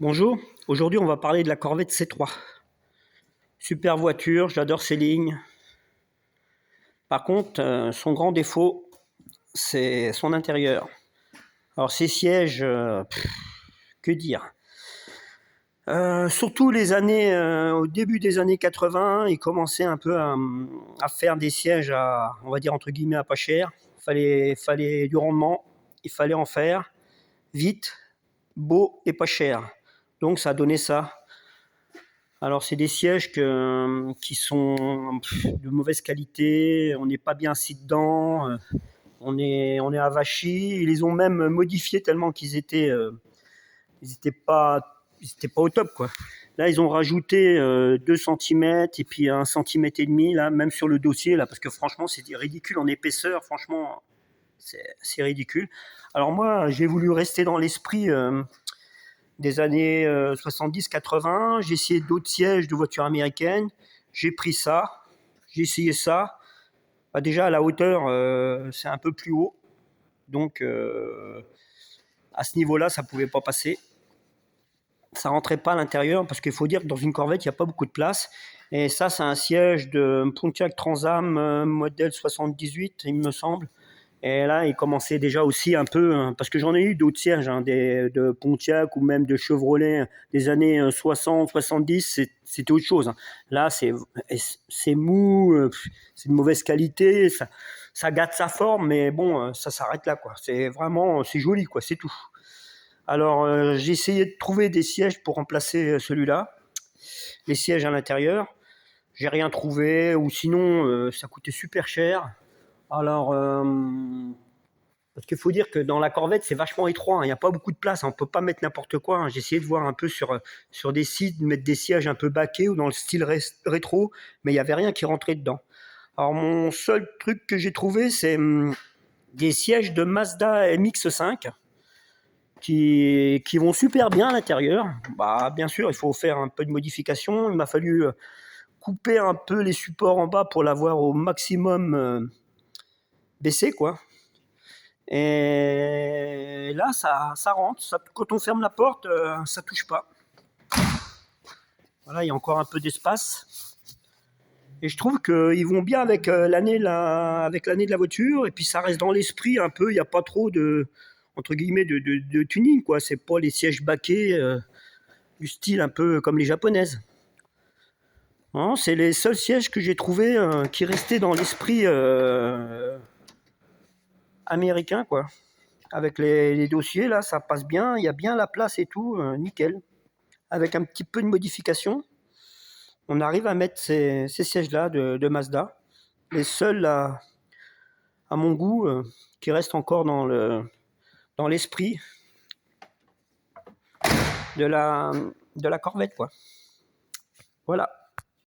Bonjour, aujourd'hui on va parler de la Corvette C3. Super voiture, j'adore ses lignes. Par contre, son grand défaut, c'est son intérieur. Alors ses sièges, que dire? Surtout au début des années 80, ils commençaient un peu à faire des sièges on va dire entre guillemets à pas cher. Fallait du rendement, il fallait en faire vite, beau et pas cher. Donc ça a donné ça. Alors c'est des sièges qui sont de mauvaise qualité, on n'est pas bien assis dedans, on est avachis. Ils les ont même modifiés tellement ils étaient pas au top quoi. Là ils ont rajouté 2 centimètres et puis 1,5 cm là, même sur le dossier là, parce que franchement c'est ridicule en épaisseur, franchement c'est ridicule. Alors moi j'ai voulu rester dans l'esprit des années 70-80. J'ai essayé d'autres sièges de voitures américaines. J'ai pris ça. J'ai essayé ça. Bah, déjà, à la hauteur, c'est un peu plus haut. Donc, à ce niveau-là, ça ne pouvait pas passer. Ça ne rentrait pas à l'intérieur parce qu'il faut dire que dans une Corvette, il n'y a pas beaucoup de place. Et ça, c'est un siège de Pontiac Trans Am modèle 78, il me semble. Et là, il commençait déjà aussi un peu, parce que j'en ai eu d'autres sièges, de Pontiac ou même de Chevrolet des années 60, 70, c'était autre chose. Là, c'est mou, c'est de mauvaise qualité, ça gâte sa forme, mais bon, ça s'arrête là, quoi. C'est joli, quoi, c'est tout. Alors, j'ai essayé de trouver des sièges pour remplacer celui-là, les sièges à l'intérieur. J'ai rien trouvé, ou sinon, ça coûtait super cher. Alors, parce qu'il faut dire que dans la Corvette, c'est vachement étroit, hein. Il n'y a pas beaucoup de place, hein. On ne peut pas mettre n'importe quoi, hein. J'ai essayé de voir un peu sur des sites, de mettre des sièges un peu baquets ou dans le style rétro, mais il n'y avait rien qui rentrait dedans. Alors mon seul truc que j'ai trouvé, c'est des sièges de Mazda MX-5 qui vont super bien à l'intérieur. Bah, bien sûr, il faut faire un peu de modification. Il m'a fallu couper un peu les supports en bas pour l'avoir au maximum baissé, quoi. Et là, ça rentre. Quand on ferme la porte, ça touche pas. Voilà, il y a encore un peu d'espace. Et je trouve qu'ils vont bien avec l'année de la voiture. Et puis ça reste dans l'esprit un peu. Il n'y a pas trop entre guillemets, de tuning, quoi. C'est pas les sièges baquets du style un peu comme les japonaises. Non, c'est les seuls sièges que j'ai trouvés qui restaient dans l'esprit américain, quoi. Avec les dossiers, là, ça passe bien. Il y a bien la place et tout, nickel. Avec un petit peu de modification, on arrive à mettre ces sièges-là de Mazda. Les seuls, à mon goût, qui restent encore dans l'esprit de la Corvette, quoi. Voilà.